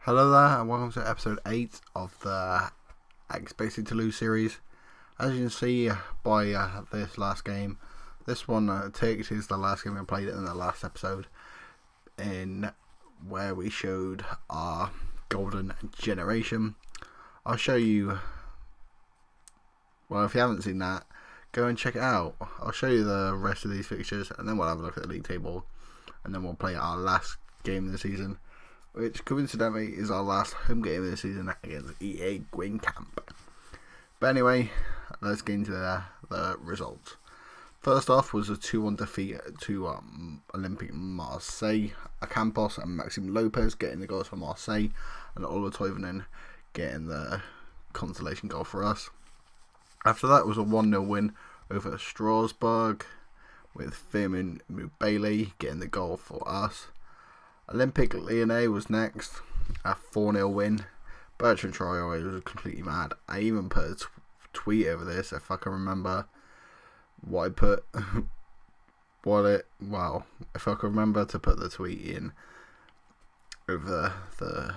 Hello there, and welcome to episode 8 of the Expected to Lose series. As you can see by this last game, this one takes is the last game we played in the last episode, in where we showed our golden generation. I'll show you, well, if you haven't seen that, go and check it out. I'll show you the rest of these fixtures, and then we'll have a look at the league table, and then we'll play our last game of the season, which coincidentally is our last home game of the season against EA Guingamp. But anyway, let's get into the results. First off was a 2-1 defeat to Olympique Marseille. Campos and Maxime Lopez getting the goals for Marseille, and Ola Toivonen getting the consolation goal for us. After that was a 1-0 win over Strasbourg, with Firmin Mubele getting the goal for us. Olympique Lyonnais was next, a 4-0 win. Bertrand Traoré was completely mad. I even put a tweet over this, if I can remember what I put. If I can remember to put the tweet in over the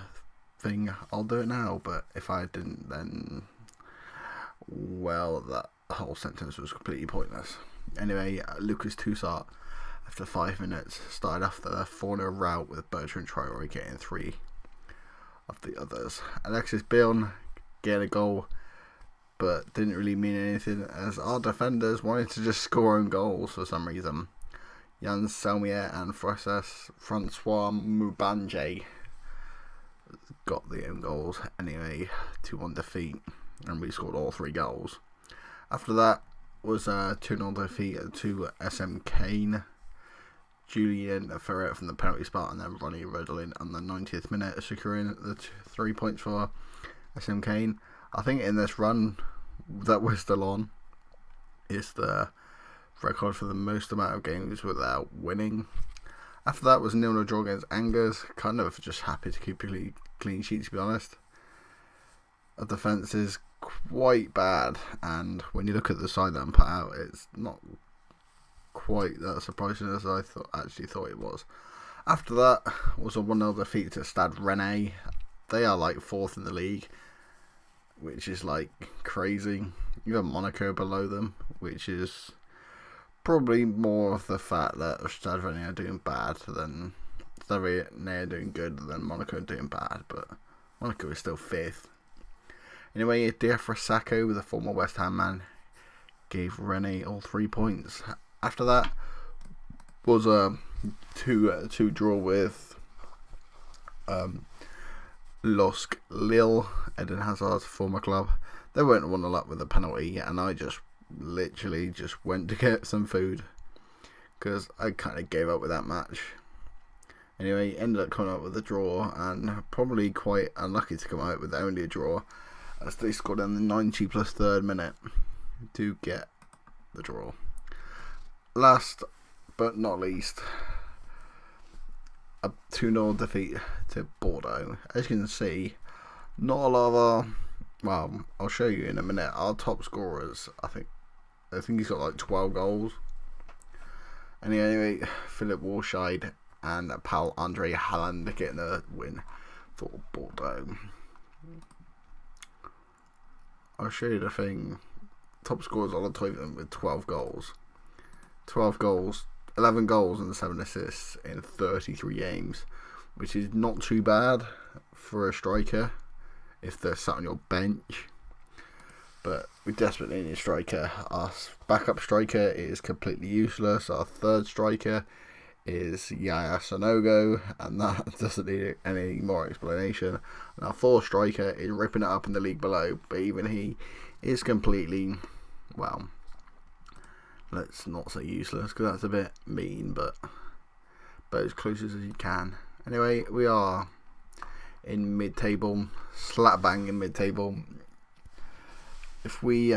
thing, I'll do it now. But if I didn't, then, well, that whole sentence was completely pointless. Anyway, Lucas Toussaint, after 5 minutes, started off the 4-0 route with Bertrand Traoré getting 3 of the others. Alexis Billon getting a goal, but didn't really mean anything as our defenders wanted to just score own goals for some reason. Yann Selmier and Francois Mubanje got the own goals. Anyway, 2-1 defeat, and we scored all 3 goals. After that was a 2-0 defeat to SM Kane. Julien Ferret from the penalty spot, and then Ronnie Rodolin on the 90th minute, securing the 3 points for SM Kane. I think in this run that we're still on is the record for the most amount of games without winning. After that was 0-0 draw against Angers. Kind of just happy to keep a clean sheet, to be honest. Our defence is quite bad, and when you look at the side that I'm put out, it's not quite that surprising as I actually thought it was. After that was a 1-0 defeat to Stade Rennais. They are like 4th in the league, which is like crazy. You have Monaco below them, which is probably more of the fact that Stade Rennais are doing bad than Stade Rennais are doing good than Monaco are doing bad, but Monaco is still 5th. Anyway, Diafra Sakho, the former West Ham man, gave Rennes all 3 points. After that was a 2 draw with LOSC Lille, Eden Hazard's former club. They weren't 1-0 up with a penalty, and I just literally just went to get some food because I kind of gave up with that match. Anyway, ended up coming up with a draw, and probably quite unlucky to come out with only a draw, as they scored in the 90 plus 3rd minute to get the draw. Last but not least, a 2-0 defeat to Bordeaux. As you can see, not a lot of our, well, I'll show you in a minute, our top scorers, I think he's got like 12 goals. Anyway, Philip Warscheid and Paul Andre Haaland getting a win for Bordeaux. I'll show you the thing. Top scorers on the tournament with 12 goals. 12 goals, 11 goals and 7 assists in 33 games, which is not too bad for a striker if they're sat on your bench. But we desperately need a striker. Our backup striker is completely useless. Our third striker is Yaya Sanogo, and that doesn't need any more explanation. And our fourth striker is ripping it up in the league below, but even he is completely, well, let's not say useless because that's a bit mean, but as close as you can. Anyway, we are in mid-table, slap bang in mid-table. If we,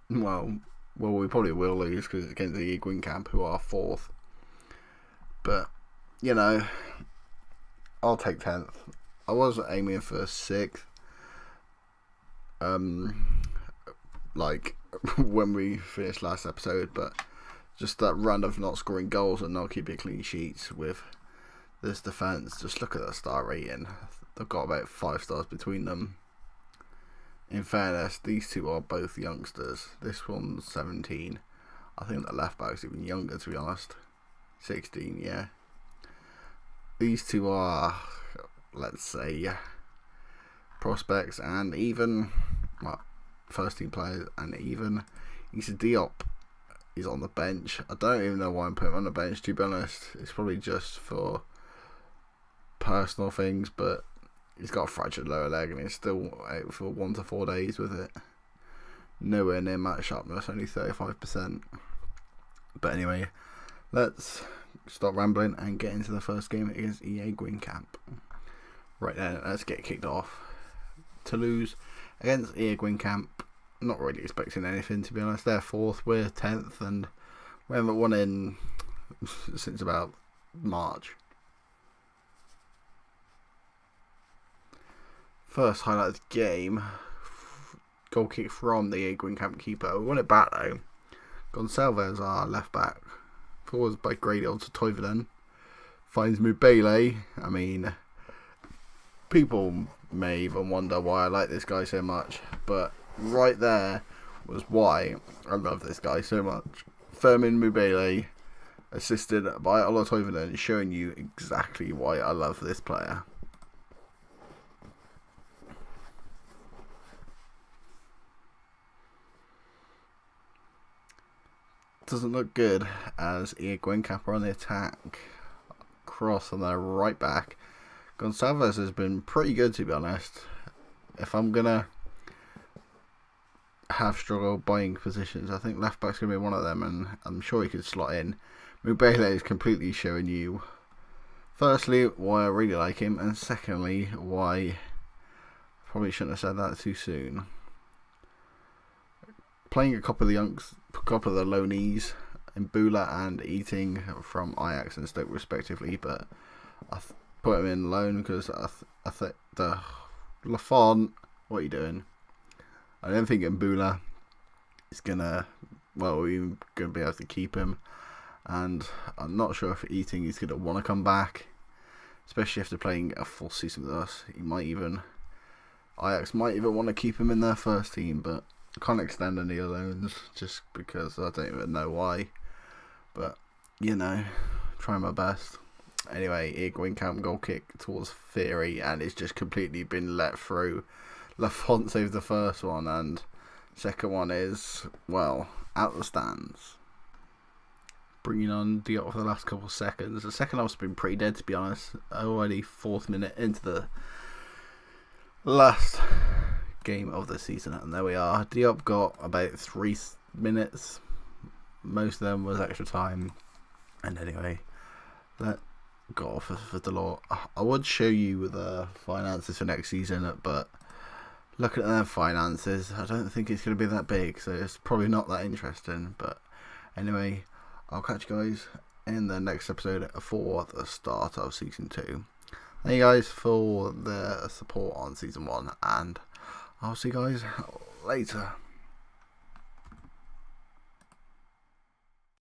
well, we probably will lose because it's against the Guingamp, who are 4th. But, you know, I'll take 10th. I was aiming for 6th. Like when we finished last episode, but just that run of not scoring goals and not keeping clean sheets with this defence. Just look at the star rating. they've got about 5 stars between them. In fairness, these two are both youngsters. This one's 17. I think the left back's even younger, to be honest. 16, yeah. These two are, let's say, prospects and even, well, first team players, and even Issa Diop is on the bench. I don't even know why I'm putting him on the bench, to be honest. It's probably just for personal things, but he's got a fractured lower leg and he's still out for 1 to 4 days with it. Nowhere near match sharpness, only 35%. But anyway, let's stop rambling and get into the first game against EA Guingamp. Right then, let's get kicked off. Toulouse against EA Guingamp. Not really expecting anything, to be honest. They're 4th, we're 10th, and we haven't won in since about March. First highlight of the game, goal kick from the EA Guingamp keeper. We won it back though. Gonçalves, our left back, forwards by Grady onto Toivonen. Finds Mubele. I mean, people may even wonder why I like this guy so much, but right there was why I love this guy so much. Firmin Mubele, assisted by Ola Toivonen, showing you exactly why I love this player. Doesn't look good as EA Guingamp are on the attack. Cross on their right back. Gonçalves has been pretty good, to be honest. If I'm gonna have struggle buying positions, I think left back's gonna be one of them, and I'm sure he could slot in. Mubele is completely showing you, firstly, why I really like him, and secondly, why probably shouldn't have said that too soon. Playing a couple of the loanees in Bula and Eating from Ajax and Stoke respectively, but I put him in loan because I think the Lafont, what are you doing? I don't think Bula is we're going to be able to keep him, and I'm not sure if Eating is going to want to come back, especially after playing a full season with us. Ajax might even want to keep him in their first team, but I can't extend any loans just because I don't even know why. But, you know, trying my best. Anyway, EA Guingamp goal kick towards Theory, and it's just completely been let through. Lafont saved the first one, and second one is, well, out the stands. Bringing on Diop for the last couple of seconds. The second half's been pretty dead, to be honest. Already 4th minute into the last game of the season, and there we are. Diop got about 3 minutes. Most of them was extra time. And anyway, that got off for Delort. I would show you the finances for next season, but looking at their finances, I don't think it's going to be that big, so it's probably not that interesting. But anyway, I'll catch you guys in the next episode for the start of season 2. Thank you guys for the support on season 1, and I'll see you guys later.